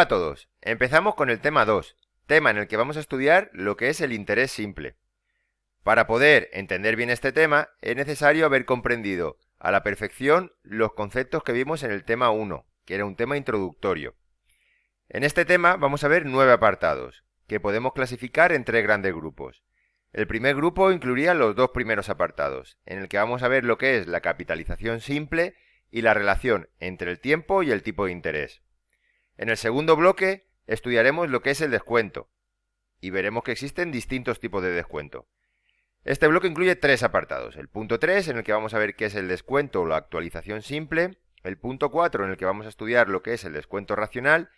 Hola a todos, empezamos con el tema 2, tema en el que vamos a estudiar lo que es el interés simple. Para poder entender bien este tema es necesario haber comprendido a la perfección los conceptos que vimos en el tema 1, que era un tema introductorio. En este tema vamos a ver 9 apartados, que podemos clasificar en 3 grandes grupos. El primer grupo incluiría los 2 primeros apartados, en el que vamos a ver lo que es la capitalización simple y la relación entre el tiempo y el tipo de interés. En el segundo bloque estudiaremos lo que es el descuento y veremos que existen distintos tipos de descuento. Este bloque incluye 3 apartados. El punto 3, en el que vamos a ver qué es el descuento o la actualización simple. El punto 4, en el que vamos a estudiar lo que es el descuento racional.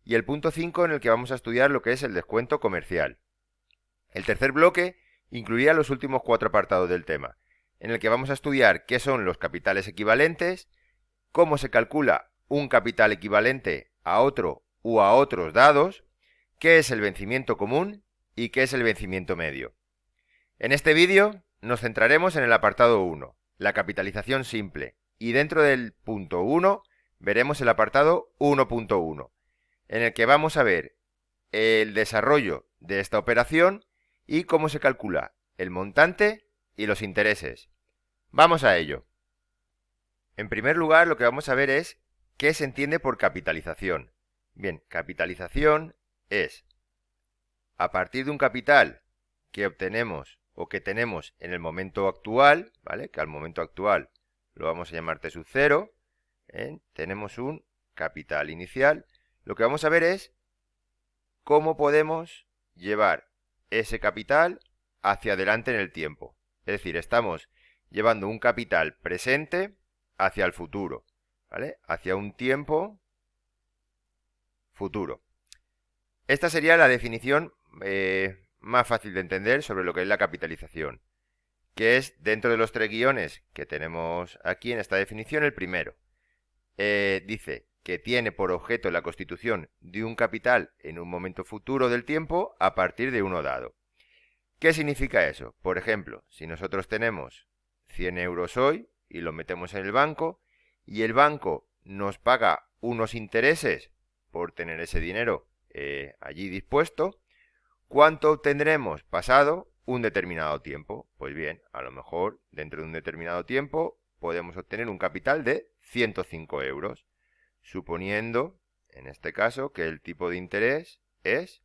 Y el punto 5, en el que vamos a estudiar lo que es el descuento comercial. El tercer bloque incluiría los últimos 4 apartados del tema, en el que vamos a estudiar qué son los capitales equivalentes, cómo se calcula un capital equivalente a otro u a otros dados, qué es el vencimiento común y qué es el vencimiento medio. En este vídeo nos centraremos en el apartado 1, la capitalización simple, y dentro del punto 1 veremos el apartado 1.1, en el que vamos a ver el desarrollo de esta operación y cómo se calcula el montante y los intereses. Vamos a ello. En primer lugar, lo que vamos a ver es qué se entiende por capitalización. Bien, capitalización es, a partir de un capital que obtenemos o que tenemos en el momento actual, ¿vale? Que al momento actual lo vamos a llamar T sub 0, tenemos un capital inicial. Lo que vamos a ver es cómo podemos llevar ese capital hacia adelante en el tiempo. Es decir, estamos llevando un capital presente hacia el futuro, ¿vale? Hacia un tiempo futuro. Esta sería la definición más fácil de entender sobre lo que es la capitalización, que es, dentro de los 3 guiones que tenemos aquí en esta definición, el primero. Dice que tiene por objeto la constitución de un capital en un momento futuro del tiempo a partir de uno dado. ¿Qué significa eso? Por ejemplo, si nosotros tenemos 100 euros hoy y los metemos en el banco y el banco nos paga unos intereses por tener ese dinero allí dispuesto, ¿cuánto obtendremos pasado un determinado tiempo? Pues bien, a lo mejor dentro de un determinado tiempo podemos obtener un capital de 105 euros, suponiendo, en este caso, que el tipo de interés es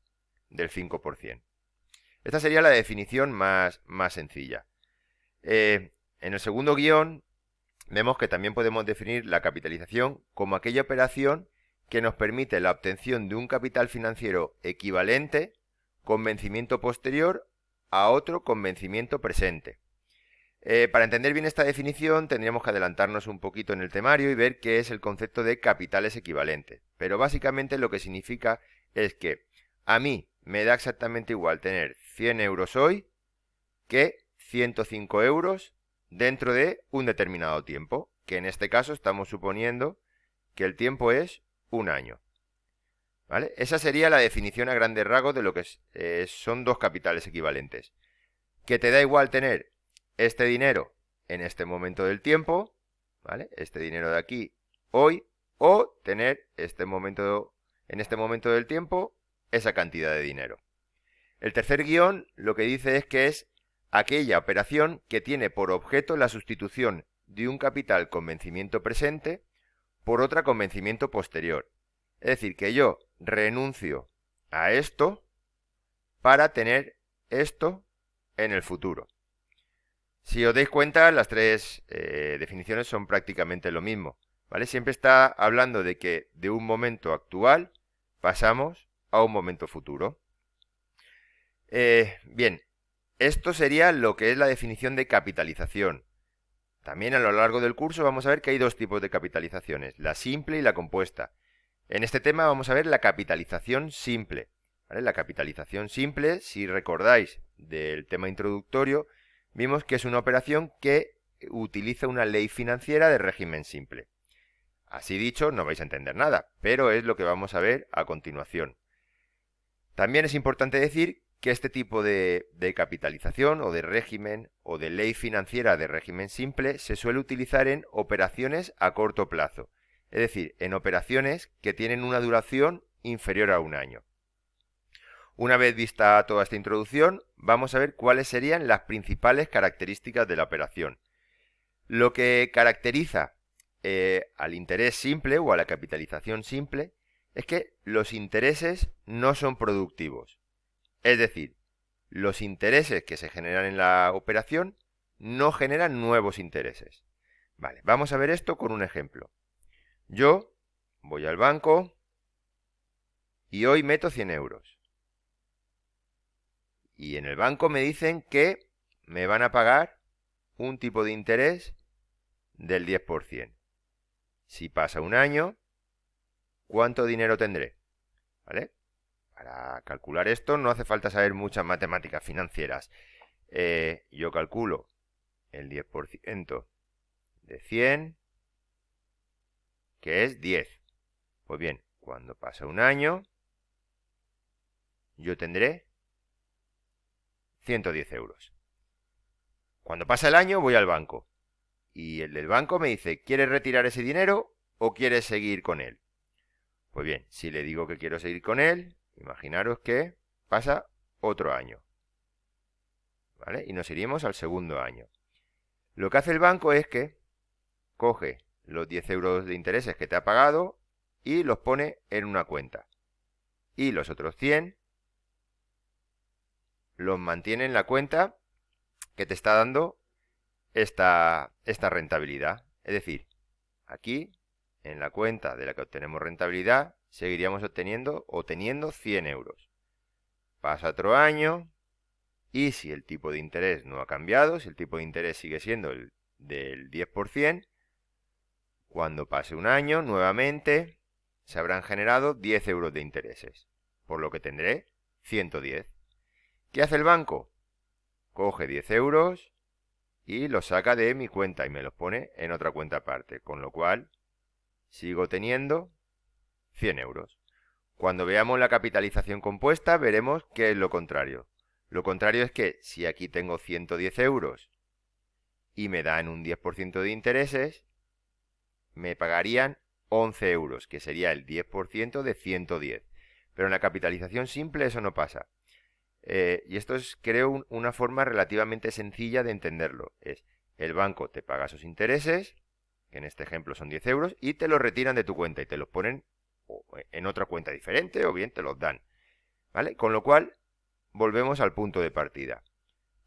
del 5%. Esta sería la definición más sencilla. En el segundo guión vemos que también podemos definir la capitalización como aquella operación que nos permite la obtención de un capital financiero equivalente con vencimiento posterior a otro con vencimiento presente. Para entender bien esta definición tendríamos que adelantarnos un poquito en el temario y ver qué es el concepto de capitales equivalentes. Pero básicamente lo que significa es que a mí me da exactamente igual tener 100 euros hoy que 105 euros dentro de un determinado tiempo, que en este caso estamos suponiendo que el tiempo es un año. ¿Vale? Esa sería la definición a grandes rasgos de lo que son 2 capitales equivalentes. Que te da igual tener este dinero en este momento del tiempo, ¿vale? Este dinero de aquí hoy, o tener en este momento del tiempo esa cantidad de dinero. El tercer guión lo que dice es que es aquella operación que tiene por objeto la sustitución de un capital con vencimiento presente por otra con vencimiento posterior. Es decir, que yo renuncio a esto para tener esto en el futuro. Si os dais cuenta, las 3 definiciones son prácticamente lo mismo, ¿vale? Siempre está hablando de que de un momento actual pasamos a un momento futuro. Bien, esto sería lo que es la definición de capitalización. También a lo largo del curso vamos a ver que hay 2 tipos de capitalizaciones, la simple y la compuesta. En este tema vamos a ver la capitalización simple, ¿vale? La capitalización simple, si recordáis del tema introductorio, vimos que es una operación que utiliza una ley financiera de régimen simple. Así dicho, no vais a entender nada, pero es lo que vamos a ver a continuación. También es importante decir que este tipo de capitalización o de régimen o de ley financiera de régimen simple se suele utilizar en operaciones a corto plazo, es decir, en operaciones que tienen una duración inferior a un año. Una vez vista toda esta introducción, vamos a ver cuáles serían las principales características de la operación. Lo que caracteriza al interés simple o a la capitalización simple es que los intereses no son productivos. Es decir, los intereses que se generan en la operación no generan nuevos intereses. Vale, vamos a ver esto con un ejemplo. Yo voy al banco y hoy meto 100 euros. Y en el banco me dicen que me van a pagar un tipo de interés del 10%. Si pasa un año, ¿cuánto dinero tendré? ¿Vale? Para calcular esto no hace falta saber muchas matemáticas financieras. Yo calculo el 10% de 100, que es 10. Pues bien, cuando pasa un año, yo tendré 110 euros. Cuando pasa el año, voy al banco. Y el del banco me dice, ¿quieres retirar ese dinero o quieres seguir con él? Pues bien, si le digo que quiero seguir con él, imaginaros que pasa otro año. ¿Vale? Y nos iríamos al segundo año. Lo que hace el banco es que coge los 10 euros de intereses que te ha pagado y los pone en una cuenta. Y los otros 100 los mantiene en la cuenta que te está dando esta rentabilidad. Es decir, aquí, en la cuenta de la que obtenemos rentabilidad, seguiríamos obteniendo o teniendo 100 euros. Pasa otro año y si el tipo de interés no ha cambiado, si el tipo de interés sigue siendo el del 10%, cuando pase un año, nuevamente, se habrán generado 10 euros de intereses, por lo que tendré 110. ¿Qué hace el banco? Coge 10 euros y los saca de mi cuenta y me los pone en otra cuenta aparte, con lo cual sigo teniendo 100 euros. Cuando veamos la capitalización compuesta, veremos que es lo contrario. Lo contrario es que si aquí tengo 110 euros y me dan un 10% de intereses, me pagarían 11 euros, que sería el 10% de 110. Pero en la capitalización simple eso no pasa. Y esto es, creo, una forma relativamente sencilla de entenderlo. Es, el banco te paga esos intereses, que en este ejemplo son 10 euros, y te los retiran de tu cuenta y te los ponen en otra cuenta diferente o bien te los dan. ¿Vale? Con lo cual, volvemos al punto de partida.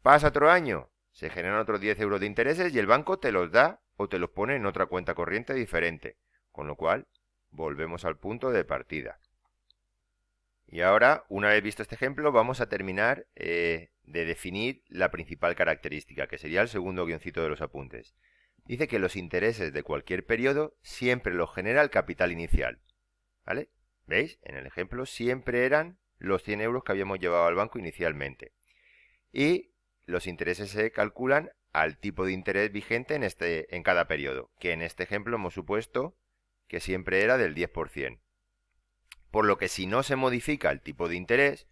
Pasa otro año, se generan otros 10 euros de intereses y el banco te los da o te los pone en otra cuenta corriente diferente. Con lo cual, volvemos al punto de partida. Y ahora, una vez visto este ejemplo, vamos a terminar de definir la principal característica, que sería el segundo guioncito de los apuntes. Dice que los intereses de cualquier periodo siempre los genera el capital inicial. ¿Vale? ¿Veis? En el ejemplo siempre eran los 100 euros que habíamos llevado al banco inicialmente. Y los intereses se calculan al tipo de interés vigente en cada periodo, que en este ejemplo hemos supuesto que siempre era del 10%. Por lo que si no se modifica el tipo de interés,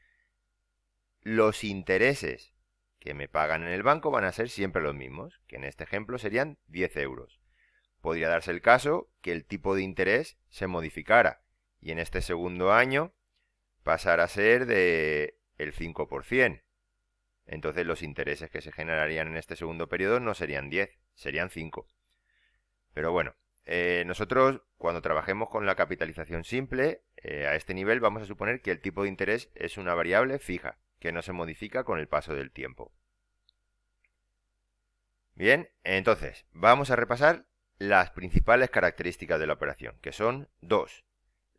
los intereses que me pagan en el banco van a ser siempre los mismos, que en este ejemplo serían 10 euros. Podría darse el caso que el tipo de interés se modificara y en este segundo año pasara a ser de el 5%. Entonces los intereses que se generarían en este segundo periodo no serían 10, serían 5. Pero bueno, nosotros cuando trabajemos con la capitalización simple, a este nivel vamos a suponer que el tipo de interés es una variable fija, que no se modifica con el paso del tiempo. Bien, entonces vamos a repasar las principales características de la operación, que son dos.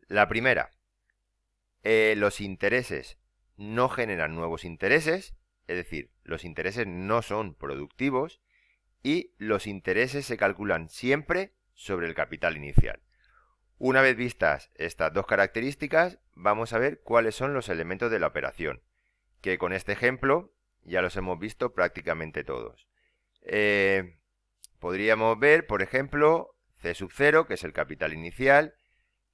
La primera, los intereses no generan nuevos intereses, es decir, los intereses no son productivos y los intereses se calculan siempre sobre el capital inicial. Una vez vistas estas dos características, vamos a ver cuáles son los elementos de la operación, que con este ejemplo ya los hemos visto prácticamente todos. Podríamos ver, por ejemplo, C sub 0, que es el capital inicial,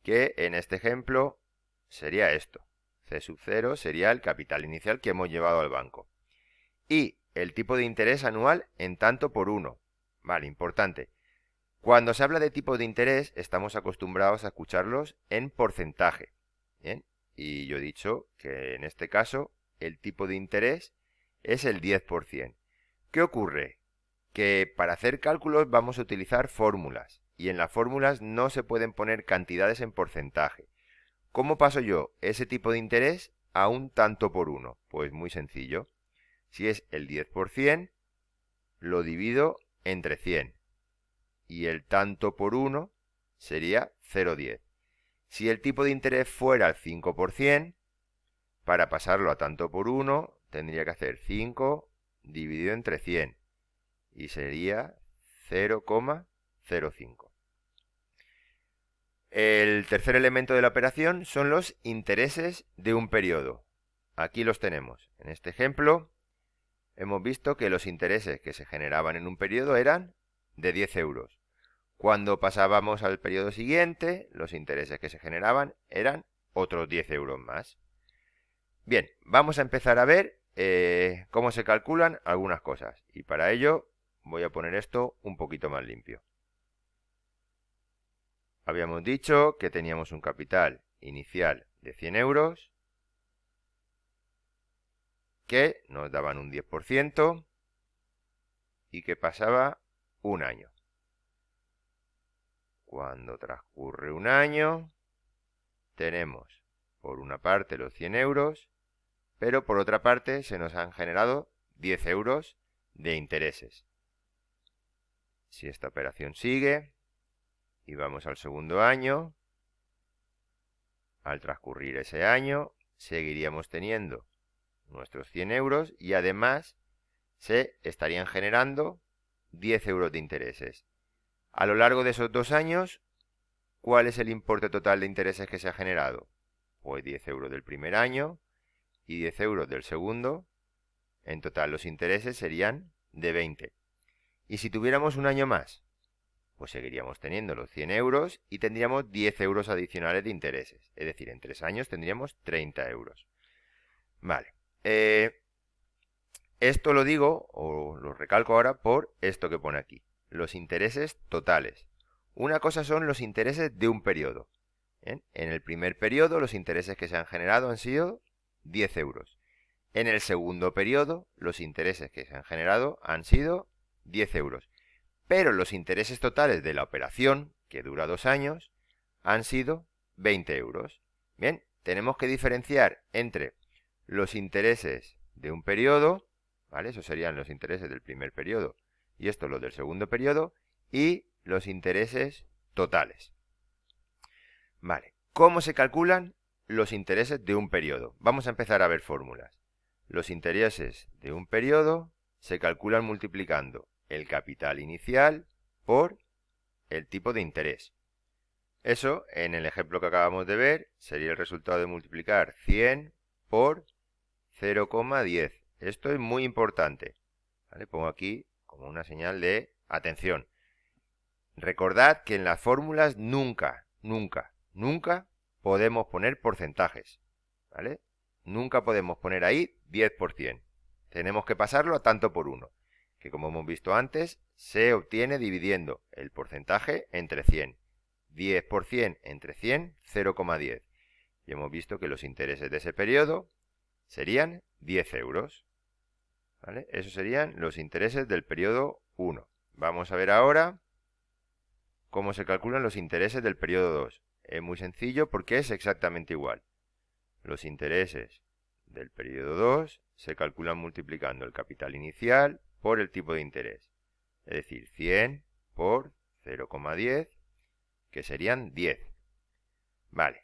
que en este ejemplo sería esto. C sub 0 sería el capital inicial que hemos llevado al banco. Y el tipo de interés anual en tanto por 1. Vale, importante. Cuando se habla de tipo de interés, estamos acostumbrados a escucharlos en porcentaje. ¿Bien? y yo he dicho que en este caso el tipo de interés es el 10%. ¿Qué ocurre? Que para hacer cálculos vamos a utilizar fórmulas y en las fórmulas no se pueden poner cantidades en porcentaje. ¿Cómo paso yo ese tipo de interés a un tanto por uno? Pues muy sencillo. Si es el 10%, lo divido entre 100 y el tanto por uno sería 0,10. Si el tipo de interés fuera el 5%, para pasarlo a tanto por uno tendría que hacer 5 dividido entre 100 y sería 0,05. El tercer elemento de la operación son los intereses de un periodo. Aquí los tenemos. En este ejemplo hemos visto que los intereses que se generaban en un periodo eran de 10 euros. Cuando pasábamos al periodo siguiente, los intereses que se generaban eran otros 10 euros más. Bien, vamos a empezar a ver cómo se calculan algunas cosas. Y para ello voy a poner esto un poquito más limpio. Habíamos dicho que teníamos un capital inicial de 100 euros, que nos daban un 10% y que pasaba un año. Cuando transcurre un año, tenemos por una parte los 100 euros, pero por otra parte se nos han generado 10 euros de intereses. Si esta operación sigue y vamos al segundo año, al transcurrir ese año seguiríamos teniendo nuestros 100 euros y además se estarían generando 10 euros de intereses. A lo largo de esos 2 años, ¿cuál es el importe total de intereses que se ha generado? Pues 10 euros del primer año y 10 euros del segundo. En total los intereses serían de 20. Y si tuviéramos un año más, pues seguiríamos teniendo los 100 euros y tendríamos 10 euros adicionales de intereses. Es decir, en 3 años tendríamos 30 euros. Vale. Esto lo digo, o lo recalco ahora, por esto que pone aquí. Los intereses totales. Una cosa son los intereses de un periodo. ¿Bien? En el primer periodo los intereses que se han generado han sido 10 euros. En el segundo periodo los intereses que se han generado han sido 10 euros. Pero los intereses totales de la operación, que dura 2 años, han sido 20 euros. Bien, tenemos que diferenciar entre los intereses de un periodo, ¿vale? Esos serían los intereses del primer periodo y esto los del segundo periodo, y los intereses totales. Vale, ¿cómo se calculan los intereses de un periodo? Vamos a empezar a ver fórmulas. Los intereses de un periodo se calculan multiplicando el capital inicial por el tipo de interés. Eso, en el ejemplo que acabamos de ver, sería el resultado de multiplicar 100 por 0,10. Esto es muy importante. ¿Vale? Pongo aquí como una señal de atención. Recordad que en las fórmulas nunca podemos poner porcentajes. ¿Vale? Nunca podemos poner ahí 10%. Tenemos que pasarlo a tanto por uno, que como hemos visto antes, se obtiene dividiendo el porcentaje entre 100. 10% entre 100, 0,10. Y hemos visto que los intereses de ese periodo serían 10 euros. ¿Vale? Esos serían los intereses del periodo 1. Vamos a ver ahora cómo se calculan los intereses del periodo 2. Es muy sencillo porque es exactamente igual. Los intereses del periodo 2 se calculan multiplicando el capital inicial por el tipo de interés. Es decir, 100 por 0,10, que serían 10. Vale.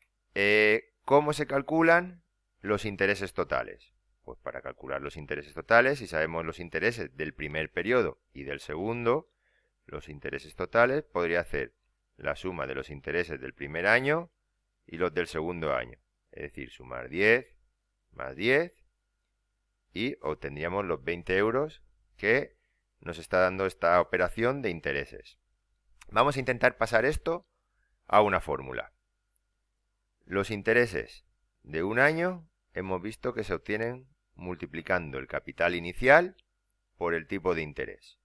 ¿Cómo se calculan los intereses totales? Pues para calcular los intereses totales, si sabemos los intereses del primer periodo y del segundo, los intereses totales podría hacer la suma de los intereses del primer año y los del segundo año. Es decir, sumar 10 más 10 y obtendríamos los 20 euros que nos está dando esta operación de intereses. Vamos a intentar pasar esto a una fórmula. Los intereses de un año hemos visto que se obtienen multiplicando el capital inicial por el tipo de interés.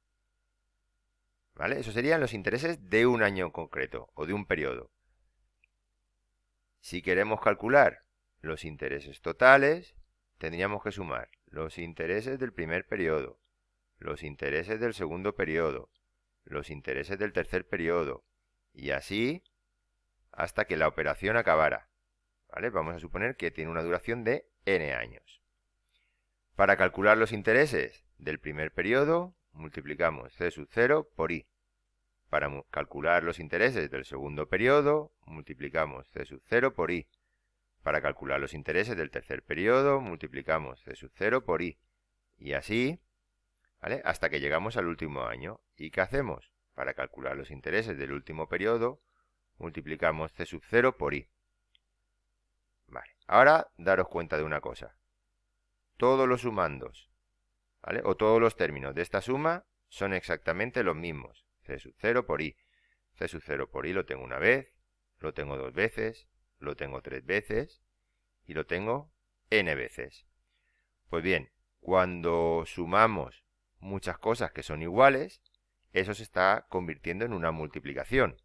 ¿Vale? Esos serían los intereses de un año en concreto o de un periodo. Si queremos calcular los intereses totales, tendríamos que sumar los intereses del primer periodo, los intereses del segundo periodo, los intereses del tercer periodo, y así hasta que la operación acabara. ¿Vale? Vamos a suponer que tiene una duración de n años. Para calcular los intereses del primer periodo, multiplicamos c sub 0 por i. Para calcular los intereses del segundo periodo, multiplicamos c sub 0 por i. Para calcular los intereses del tercer periodo, multiplicamos c sub 0 por i. Y así, ¿vale? Hasta que llegamos al último año. ¿Y qué hacemos? Para calcular los intereses del último periodo, multiplicamos c sub 0 por i. Vale. Ahora, daros cuenta de una cosa. Todos los sumandos, ¿vale? O todos los términos de esta suma son exactamente los mismos. C sub 0 por i. C sub 0 por i lo tengo una vez, lo tengo dos veces, lo tengo tres veces y lo tengo n veces. Pues bien, cuando sumamos muchas cosas que son iguales, eso se está convirtiendo en una multiplicación.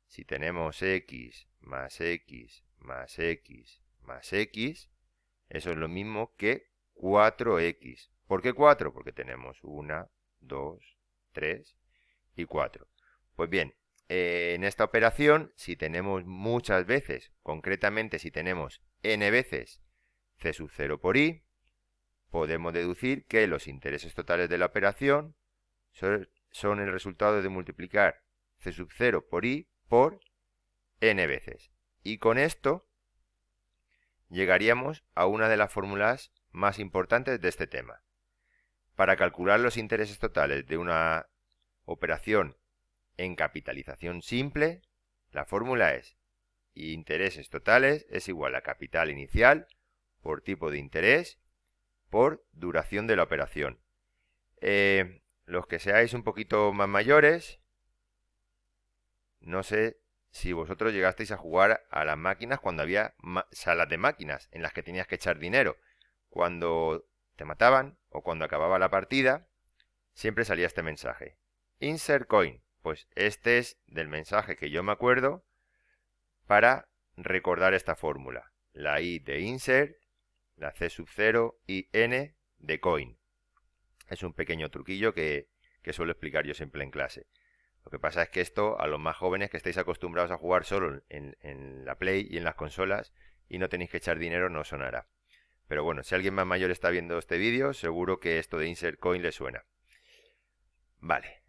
Si tenemos x más x más x más x, eso es lo mismo que 4x. ¿Por qué 4? Porque tenemos 1, 2, 3 y 4. Pues bien, en esta operación, si tenemos muchas veces, concretamente si tenemos n veces c sub 0 por i, podemos deducir que los intereses totales de la operación son el resultado de multiplicar c sub 0 por i por n veces. Y con esto llegaríamos a una de las fórmulas más importantes de este tema. Para calcular los intereses totales de una operación en capitalización simple, la fórmula es intereses totales es igual a capital inicial por tipo de interés por duración de la operación. Los que seáis un poquito más mayores, no sé si vosotros llegasteis a jugar a las máquinas cuando había salas de máquinas en las que tenías que echar dinero. Cuando te mataban o cuando acababa la partida, siempre salía este mensaje. Insert coin. Pues este es del mensaje que yo me acuerdo para recordar esta fórmula. La i de insert, la c sub 0 y n de coin. Es un pequeño truquillo que suelo explicar yo siempre en clase. Lo que pasa es que esto, a los más jóvenes que estáis acostumbrados a jugar solo en la Play y en las consolas y no tenéis que echar dinero, no sonará. Pero bueno, si alguien más mayor está viendo este vídeo, seguro que esto de insert coin le suena. Vale.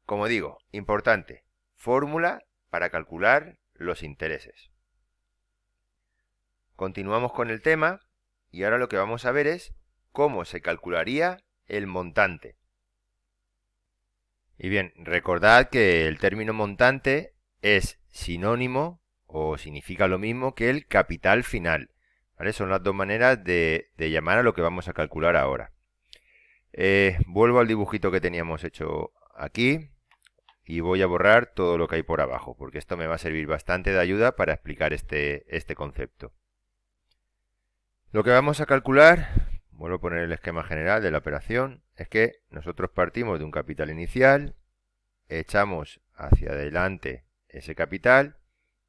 Como digo, importante, fórmula para calcular los intereses. Continuamos con el tema y ahora lo que vamos a ver es cómo se calcularía el montante. Y bien, recordad que el término montante es sinónimo o significa lo mismo que el capital final. ¿Vale? Son las dos maneras de llamar a lo que vamos a calcular ahora. Vuelvo al dibujito que teníamos hecho aquí y voy a borrar todo lo que hay por abajo, porque esto me va a servir bastante de ayuda para explicar este concepto. Lo que vamos a calcular, vuelvo a poner el esquema general de la operación, es que nosotros partimos de un capital inicial, echamos hacia adelante ese capital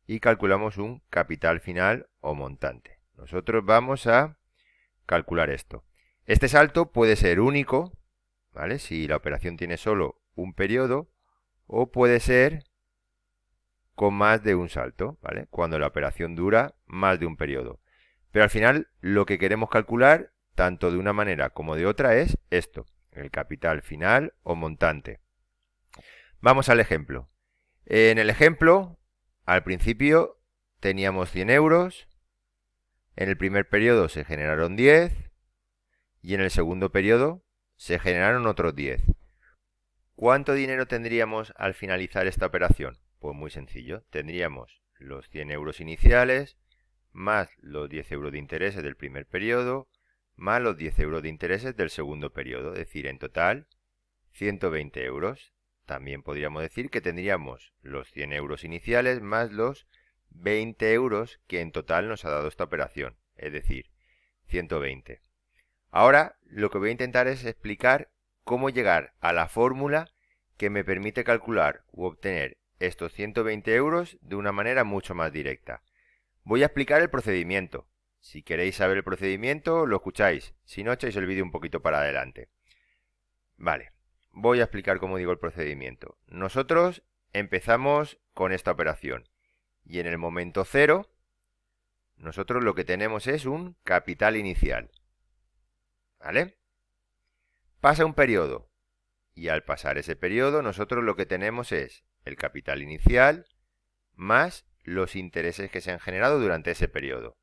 y calculamos un capital final o montante. Nosotros vamos a calcular esto. Este salto puede ser único, ¿vale? Si la operación tiene solo un periodo, o puede ser con más de un salto, ¿vale? Cuando la operación dura más de un periodo. Pero al final lo que queremos calcular, tanto de una manera como de otra, es esto, el capital final o montante. Vamos al ejemplo. En el ejemplo, al principio teníamos 100 euros, en el primer periodo se generaron 10 y en el segundo periodo se generaron otros 10. ¿Cuánto dinero tendríamos al finalizar esta operación? Pues muy sencillo, tendríamos los 100 euros iniciales, más los 10 euros de intereses del primer periodo, más los 10 euros de intereses del segundo periodo, es decir, en total 120 euros. También podríamos decir que tendríamos los 100 euros iniciales más los 20 euros que en total nos ha dado esta operación, es decir, 120. Ahora lo que voy a intentar es explicar cómo llegar a la fórmula que me permite calcular u obtener estos 120 euros de una manera mucho más directa. Voy a explicar el procedimiento. Si queréis saber el procedimiento, lo escucháis. Si no, echáis el vídeo un poquito para adelante. Vale, voy a explicar cómo digo el procedimiento. Nosotros empezamos con esta operación. Y en el momento 0, nosotros lo que tenemos es un capital inicial. ¿Vale? Pasa un periodo. Y al pasar ese periodo, nosotros lo que tenemos es el capital inicial más los intereses que se han generado durante ese periodo.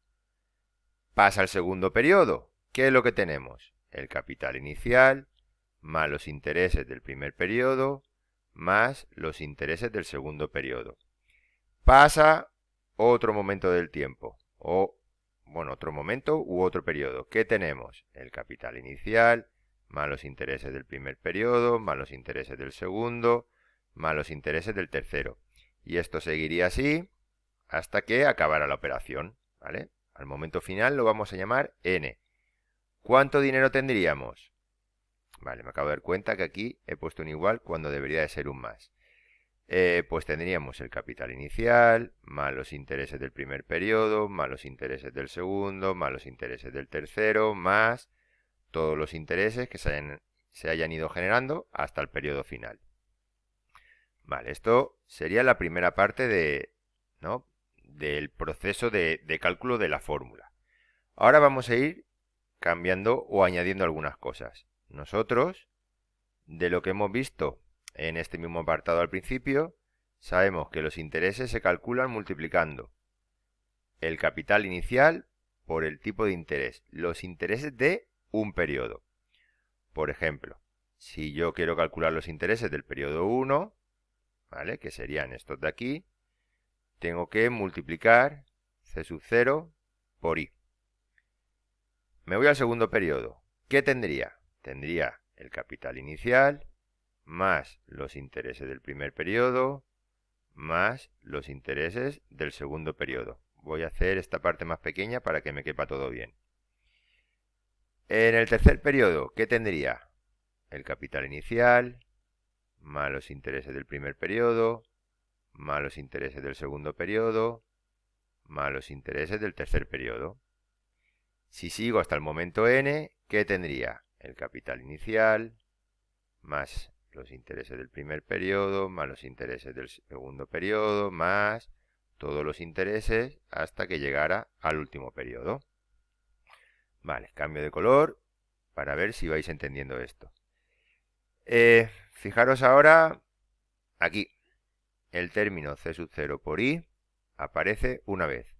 Pasa el segundo periodo. ¿Qué es lo que tenemos? El capital inicial más los intereses del primer periodo más los intereses del segundo periodo. Pasa otro momento del tiempo, otro momento u otro periodo. ¿Qué tenemos? El capital inicial más los intereses del primer periodo más los intereses del segundo más los intereses del tercero. Y esto seguiría así hasta que acabara la operación, ¿vale? Al momento final lo vamos a llamar n. ¿Cuánto dinero tendríamos? Vale, me acabo de dar cuenta que aquí he puesto un igual cuando debería de ser un más. Pues tendríamos el capital inicial, más los intereses del primer periodo, más los intereses del segundo, más los intereses del tercero, más todos los intereses que se hayan ido generando hasta el periodo final. Vale, esto sería la primera parte del proceso de cálculo de la fórmula. Ahora vamos a ir cambiando o añadiendo algunas cosas. Nosotros, de lo que hemos visto en este mismo apartado al principio, sabemos que los intereses se calculan multiplicando el capital inicial por el tipo de interés, los intereses de un periodo. Por ejemplo, si yo quiero calcular los intereses del periodo 1, ¿vale? Que serían estos de aquí, tengo que multiplicar C sub 0 por I. Me voy al segundo periodo. ¿Qué tendría? Tendría el capital inicial más los intereses del primer periodo más los intereses del segundo periodo. Voy a hacer esta parte más pequeña para que me quepa todo bien. En el tercer periodo, ¿qué tendría? El capital inicial más los intereses del primer periodo más los intereses del segundo periodo más los intereses del tercer periodo. Si sigo hasta el momento n, ¿qué tendría? El capital inicial más los intereses del primer periodo, más los intereses del segundo periodo, más todos los intereses hasta que llegara al último periodo. Vale, cambio de color para ver si vais entendiendo esto. Fijaros ahora aquí. El término C sub 0 por I aparece una vez.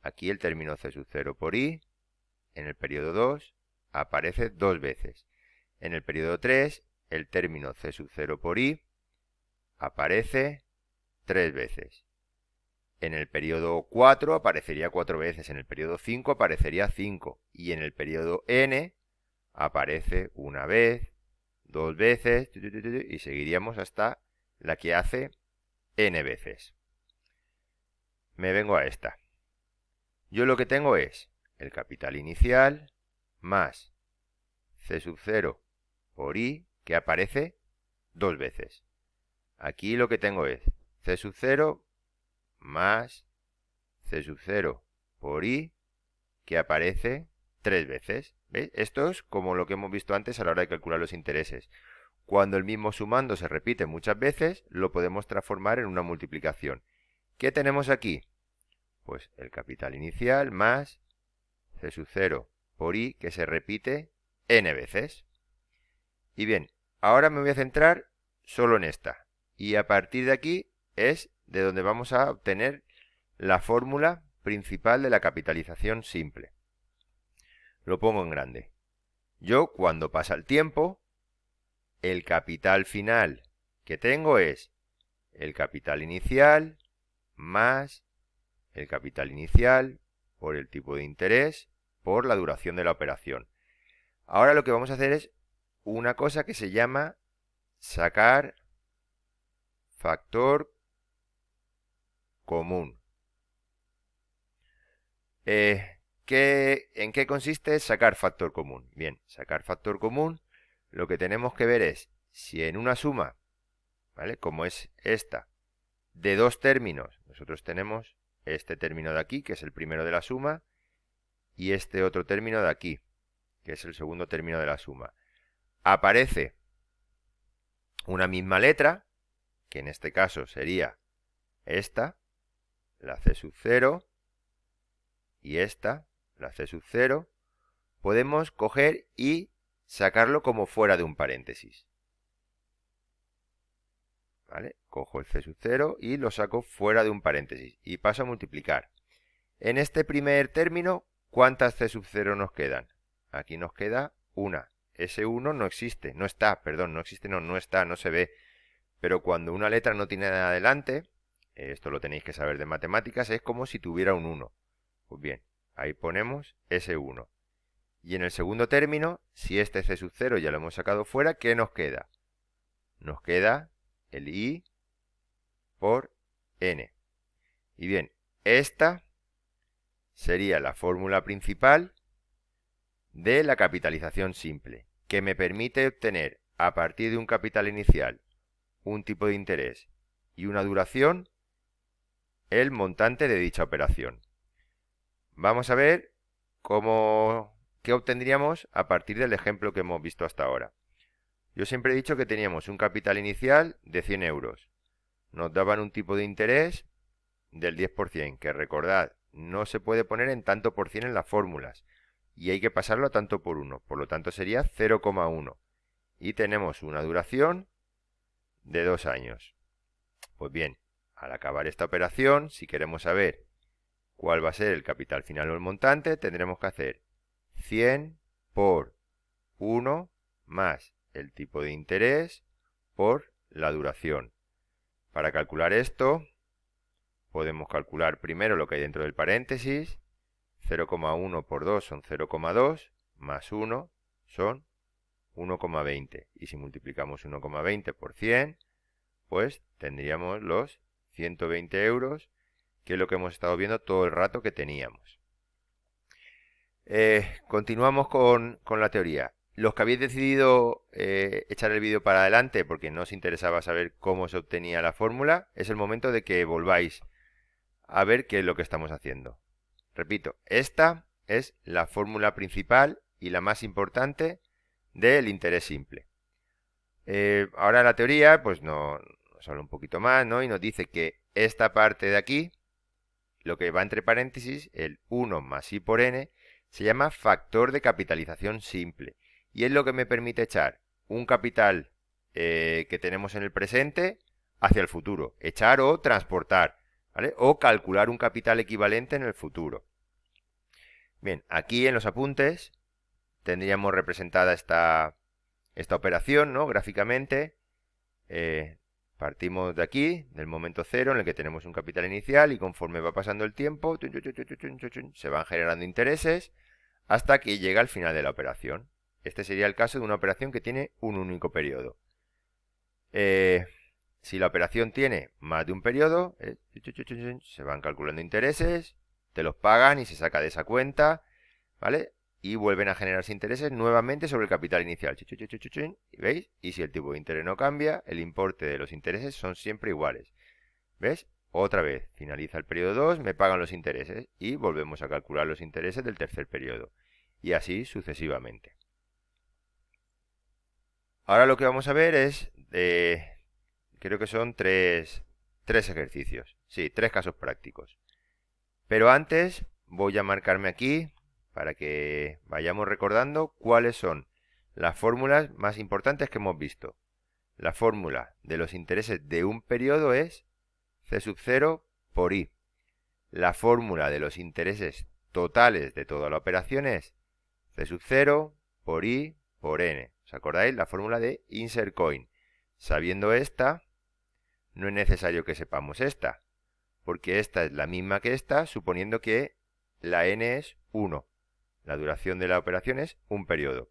Aquí el término C sub 0 por I en el periodo 2 aparece dos veces. En el periodo 3 el término C sub 0 por I aparece 3 veces. En el periodo 4 aparecería 4 veces, en el periodo 5 aparecería 5 y en el periodo n aparece una vez, dos veces y seguiríamos hasta la que hace n veces. Me vengo a esta. Yo lo que tengo es el capital inicial más C sub 0 por I que aparece dos veces. Aquí lo que tengo es C sub 0 más C sub 0 por I que aparece tres veces. ¿Veis? Esto es como lo que hemos visto antes a la hora de calcular los intereses. Cuando el mismo sumando se repite muchas veces, lo podemos transformar en una multiplicación. ¿Qué tenemos aquí? Pues el capital inicial más C sub 0 por I que se repite n veces. Y bien, ahora me voy a centrar solo en esta. Y a partir de aquí es de donde vamos a obtener la fórmula principal de la capitalización simple. Lo pongo en grande. Yo, cuando pasa el tiempo, el capital final que tengo es el capital inicial más el capital inicial por el tipo de interés por la duración de la operación. Ahora lo que vamos a hacer es una cosa que se llama sacar factor común. ¿En qué consiste sacar factor común? Bien, sacar factor común, lo que tenemos que ver es si en una suma, ¿vale? Como es esta, de dos términos, nosotros tenemos este término de aquí, que es el primero de la suma, y este otro término de aquí, que es el segundo término de la suma. Aparece una misma letra, que en este caso sería esta, la C sub 0, y esta, la C sub 0, podemos coger y sacarlo como fuera de un paréntesis. ¿Vale? Cojo el C sub 0 y lo saco fuera de un paréntesis y paso a multiplicar. En este primer término, ¿cuántas C sub 0 nos quedan? Aquí nos queda una. Ese 1 no existe, no está, perdón, no existe, no está, no se ve. Pero cuando una letra no tiene nada adelante, esto lo tenéis que saber de matemáticas, es como si tuviera un 1. Pues bien, ahí ponemos ese 1. Y en el segundo término, si este C sub 0 ya lo hemos sacado fuera, ¿qué nos queda? Nos queda el I por N. Y bien, esta sería la fórmula principal de la capitalización simple, que me permite obtener a partir de un capital inicial, un tipo de interés y una duración, el montante de dicha operación. Vamos a ver qué obtendríamos a partir del ejemplo que hemos visto hasta ahora. Yo siempre he dicho que teníamos un capital inicial de 100 euros. Nos daban un tipo de interés del 10%, que recordad, no se puede poner en tanto por cien en las fórmulas, y hay que pasarlo a tanto por 1, por lo tanto sería 0,1. Y tenemos una duración de 2 años. Pues bien, al acabar esta operación, si queremos saber cuál va a ser el capital final o el montante, tendremos que hacer 100 por 1 más el tipo de interés por la duración. Para calcular esto, podemos calcular primero lo que hay dentro del paréntesis. 0,1 por 2 son 0,2, más 1 son 1,20. Y si multiplicamos 1,20 por 100, pues tendríamos los 120 euros, que es lo que hemos estado viendo todo el rato que teníamos. Continuamos con la teoría. Los que habéis decidido echar el vídeo para adelante porque no os interesaba saber cómo se obtenía la fórmula, es el momento de que volváis a ver qué es lo que estamos haciendo. Repito, esta es la fórmula principal y la más importante del interés simple. Ahora la teoría pues nos habla un poquito más, ¿no? Y nos dice que esta parte de aquí, lo que va entre paréntesis, el 1 más I por N, se llama factor de capitalización simple. Y es lo que me permite echar un capital que tenemos en el presente hacia el futuro. Echar o transportar, ¿vale? O calcular un capital equivalente en el futuro. Bien, aquí en los apuntes tendríamos representada esta operación, ¿no? Gráficamente. Partimos de aquí, del momento cero en el que tenemos un capital inicial y conforme va pasando el tiempo, se van generando intereses hasta que llega al final de la operación. Este sería el caso de una operación que tiene un único periodo. Si la operación tiene más de un periodo, se van calculando intereses, te los pagan y se saca de esa cuenta, ¿vale? Y vuelven a generarse intereses nuevamente sobre el capital inicial. ¿Veis? Y si el tipo de interés no cambia, el importe de los intereses son siempre iguales. ¿Ves? Otra vez, finaliza el periodo 2, me pagan los intereses y volvemos a calcular los intereses del tercer periodo. Y así sucesivamente. Ahora lo que vamos a ver es, creo que son tres ejercicios. Sí, 3 casos prácticos. Pero antes voy a marcarme aquí para que vayamos recordando cuáles son las fórmulas más importantes que hemos visto. La fórmula de los intereses de un periodo es C sub 0 por I. La fórmula de los intereses totales de toda la operación es C sub 0 por I por N. ¿Os acordáis? La fórmula de insert coin. Sabiendo esta, no es necesario que sepamos esta, porque esta es la misma que esta, suponiendo que la N es 1. La duración de la operación es un periodo.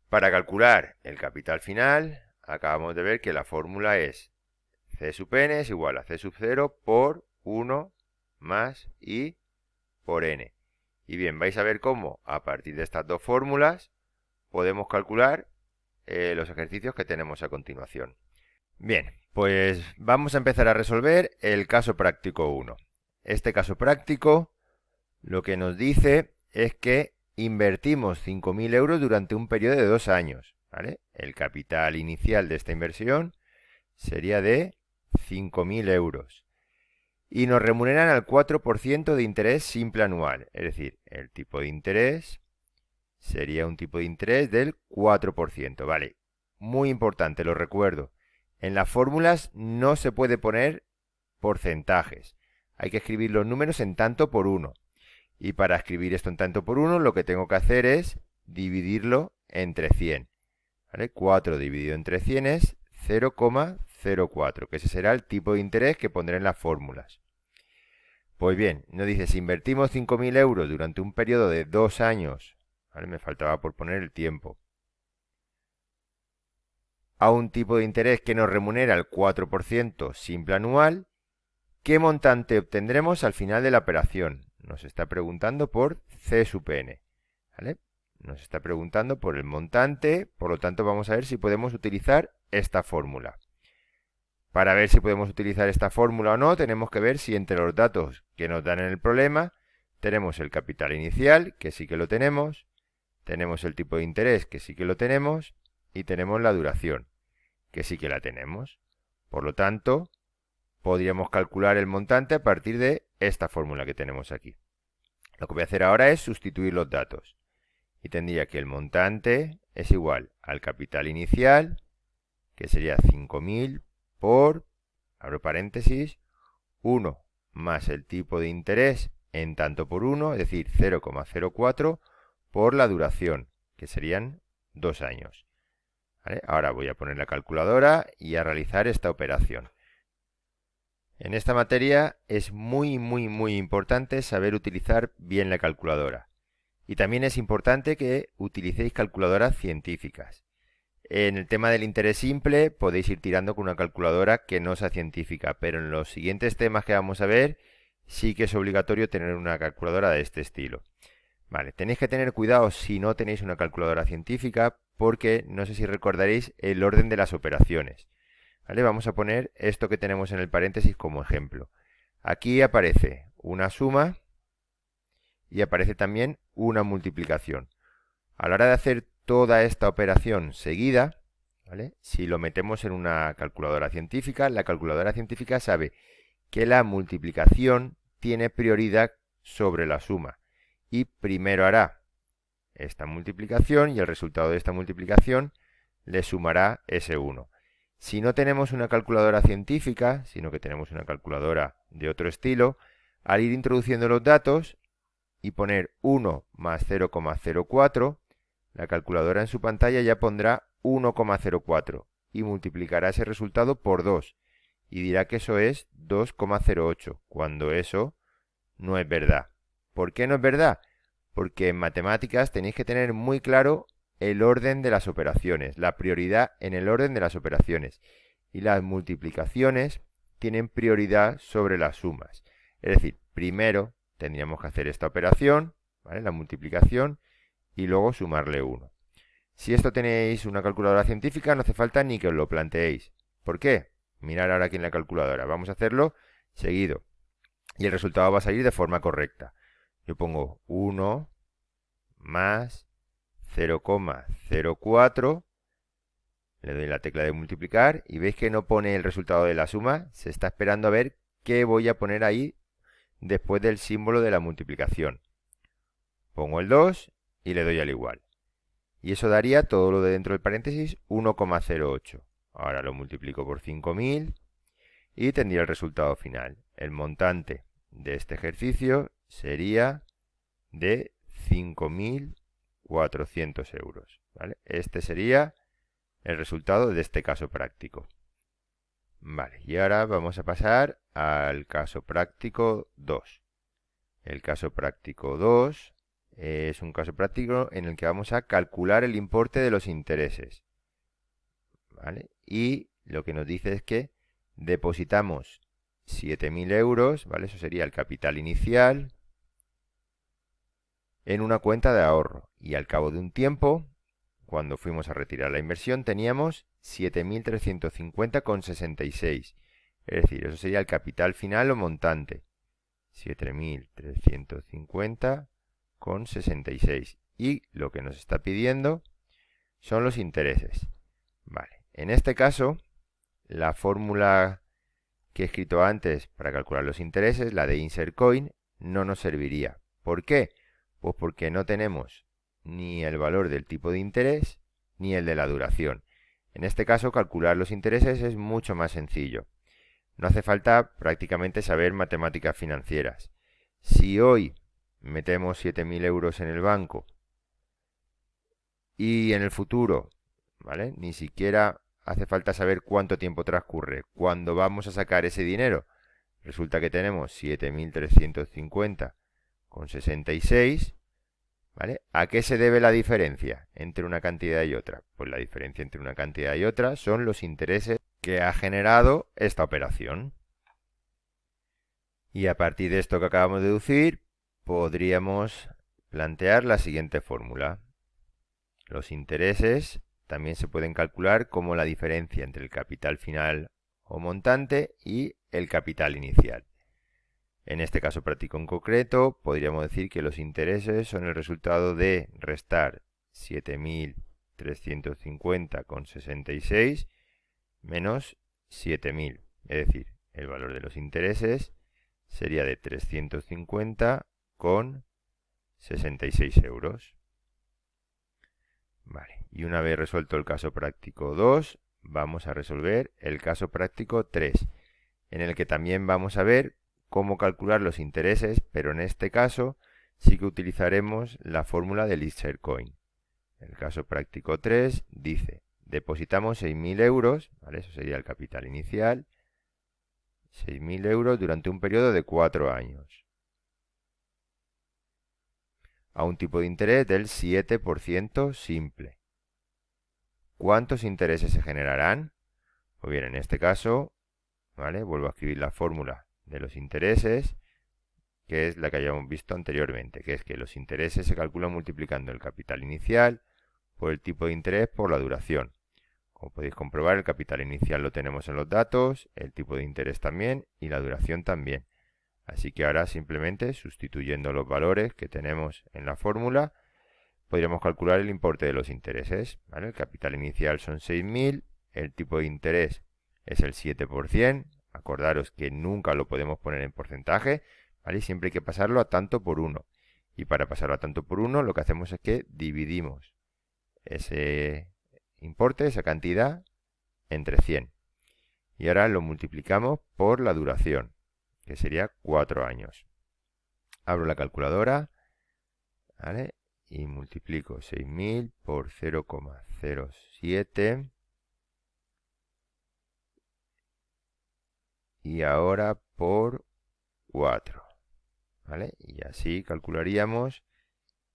Para calcular el capital final, acabamos de ver que la fórmula es C sub n es igual a C sub 0 por 1 más I por N. Y bien, vais a ver cómo a partir de estas dos fórmulas podemos calcular los ejercicios que tenemos a continuación. Bien, pues vamos a empezar a resolver el caso práctico 1. Este caso práctico lo que nos dice es que invertimos 5.000 euros durante un periodo de 2 años, ¿vale? El capital inicial de esta inversión sería de 5.000 euros. Y nos remuneran al 4% de interés simple anual. Es decir, el tipo de interés sería un tipo de interés del 4%. Vale, muy importante, lo recuerdo. En las fórmulas no se puede poner porcentajes. Hay que escribir los números en tanto por uno. Y para escribir esto en tanto por uno, lo que tengo que hacer es dividirlo entre 100. ¿Vale? 4 dividido entre 100 es 0,04, que ese será el tipo de interés que pondré en las fórmulas. Pues bien, nos dice, si invertimos 5.000 euros durante un periodo de 2 años, ¿vale? Me faltaba por poner el tiempo, a un tipo de interés que nos remunera el 4% simple anual, ¿qué montante obtendremos al final de la operación? Nos está preguntando por C sub n, ¿vale? Nos está preguntando por el montante, por lo tanto vamos a ver si podemos utilizar esta fórmula. Para ver si podemos utilizar esta fórmula o no, tenemos que ver si entre los datos que nos dan en el problema tenemos el capital inicial, que sí que lo tenemos el tipo de interés, que sí que lo tenemos, y tenemos la duración, que sí que la tenemos. Por lo tanto, podríamos calcular el montante a partir de esta fórmula que tenemos aquí. Lo que voy a hacer ahora es sustituir los datos. Y tendría que el montante es igual al capital inicial, que sería 5.000 por, abro paréntesis, 1 más el tipo de interés en tanto por 1, es decir, 0,04 por la duración, que serían 2 años. ¿Vale? Ahora voy a poner la calculadora y a realizar esta operación. En esta materia es muy importante saber utilizar bien la calculadora. Y también es importante que utilicéis calculadoras científicas. En el tema del interés simple podéis ir tirando con una calculadora que no sea científica, pero en los siguientes temas que vamos a ver sí que es obligatorio tener una calculadora de este estilo. Vale, tenéis que tener cuidado si no tenéis una calculadora científica porque no sé si recordaréis el orden de las operaciones. ¿Vale? Vamos a poner esto que tenemos en el paréntesis como ejemplo. Aquí aparece una suma y aparece también una multiplicación. A la hora de hacer toda esta operación seguida, ¿vale? Si lo metemos en una calculadora científica, la calculadora científica sabe que la multiplicación tiene prioridad sobre la suma y primero hará esta multiplicación y el resultado de esta multiplicación le sumará ese 1. Si no tenemos una calculadora científica, sino que tenemos una calculadora de otro estilo, al ir introduciendo los datos y poner 1 más 0,04, la calculadora en su pantalla ya pondrá 1,04 y multiplicará ese resultado por 2 y dirá que eso es 2,08, cuando eso no es verdad. ¿Por qué no es verdad? Porque en matemáticas tenéis que tener muy claro el orden de las operaciones, la prioridad en el orden de las operaciones. Y las multiplicaciones tienen prioridad sobre las sumas. Es decir, primero tendríamos que hacer esta operación, ¿vale? La multiplicación, y luego sumarle 1. Si esto tenéis una calculadora científica, no hace falta ni que os lo planteéis. ¿Por qué? Mirar ahora aquí en la calculadora. Vamos a hacerlo seguido. Y el resultado va a salir de forma correcta. Yo pongo 1 más 0,04, le doy la tecla de multiplicar y veis que no pone el resultado de la suma, se está esperando a ver qué voy a poner ahí después del símbolo de la multiplicación. Pongo el 2 y le doy al igual. Y eso daría todo lo de dentro del paréntesis 1,08. Ahora lo multiplico por 5.000 y tendría el resultado final. El montante de este ejercicio sería de 5.400 euros. ¿Vale? Este sería el resultado de este caso práctico. Vale, y ahora vamos a pasar al caso práctico 2. El caso práctico 2 es un caso práctico en el que vamos a calcular el importe de los intereses. ¿Vale? Y lo que nos dice es que depositamos 7.000 euros, ¿vale? Eso sería el capital inicial, en una cuenta de ahorro. Y al cabo de un tiempo, cuando fuimos a retirar la inversión, teníamos 7.350,66. Es decir, eso sería el capital final o montante. 7.350,66. con 66. Y lo que nos está pidiendo son los intereses. Vale, en este caso, la fórmula que he escrito antes para calcular los intereses, la de insert coin, no nos serviría. ¿Por qué? Pues porque no tenemos ni el valor del tipo de interés ni el de la duración. En este caso, calcular los intereses es mucho más sencillo. No hace falta prácticamente saber matemáticas financieras. Si hoy metemos 7.000 euros en el banco y en el futuro, ¿vale?, ni siquiera hace falta saber cuánto tiempo transcurre. Cuando vamos a sacar ese dinero, resulta que tenemos 7.350,66, ¿vale? ¿A qué se debe la diferencia entre una cantidad y otra? Pues la diferencia entre una cantidad y otra son los intereses que ha generado esta operación. Y a partir de esto que acabamos de deducir, podríamos plantear la siguiente fórmula. Los intereses también se pueden calcular como la diferencia entre el capital final o montante y el capital inicial. En este caso práctico en concreto, podríamos decir que los intereses son el resultado de restar 7.350,66 menos 7.000. Es decir, el valor de los intereses sería de 350,66 euros. Vale, y una vez resuelto el caso práctico 2, vamos a resolver el caso práctico 3, en el que también vamos a ver cómo calcular los intereses, pero en este caso sí que utilizaremos la fórmula del insert coin. El caso práctico 3 dice, depositamos 6.000 euros, ¿vale? Eso sería el capital inicial, 6.000 euros durante un periodo de 4 años, a un tipo de interés del 7% simple. ¿Cuántos intereses se generarán? Pues bien, en este caso, ¿vale?, vuelvo a escribir la fórmula de los intereses, que es la que hayamos visto anteriormente, que es que los intereses se calculan multiplicando el capital inicial por el tipo de interés por la duración. Como podéis comprobar, el capital inicial lo tenemos en los datos, el tipo de interés también y la duración también. Así que ahora simplemente sustituyendo los valores que tenemos en la fórmula, podríamos calcular el importe de los intereses, ¿vale? El capital inicial son 6.000, el tipo de interés es el 7%, acordaros que nunca lo podemos poner en porcentaje, ¿vale? Siempre hay que pasarlo a tanto por 1. Y para pasarlo a tanto por 1, lo que hacemos es que dividimos ese importe, esa cantidad, entre 100. Y ahora lo multiplicamos por la duración, que sería 4 años. Abro la calculadora, ¿vale?, y multiplico 6.000 por 0,07. Y ahora por 4. ¿Vale? Y así calcularíamos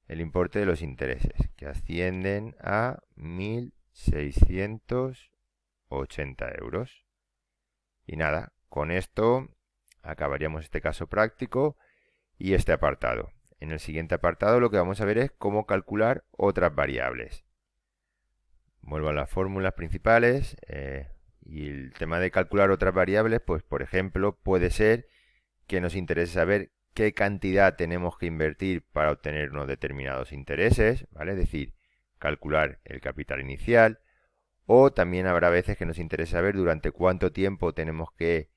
el importe de los intereses, que ascienden a 1.680 euros. Y nada, con esto acabaríamos este caso práctico y este apartado. En el siguiente apartado lo que vamos a ver es cómo calcular otras variables. Vuelvo a las fórmulas principales y el tema de calcular otras variables, pues por ejemplo puede ser que nos interese saber qué cantidad tenemos que invertir para obtener unos determinados intereses, ¿vale? Es decir, calcular el capital inicial, o también habrá veces que nos interese saber durante cuánto tiempo tenemos que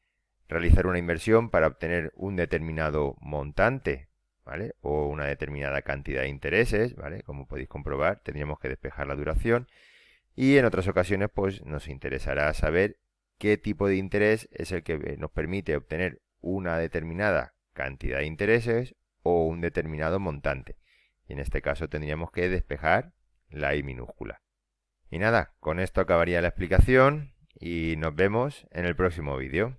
realizar una inversión para obtener un determinado montante, ¿vale?, o una determinada cantidad de intereses, ¿vale? Como podéis comprobar, tendríamos que despejar la duración. Y en otras ocasiones, pues nos interesará saber qué tipo de interés es el que nos permite obtener una determinada cantidad de intereses o un determinado montante. Y en este caso tendríamos que despejar la I minúscula. Y nada, con esto acabaría la explicación y nos vemos en el próximo vídeo.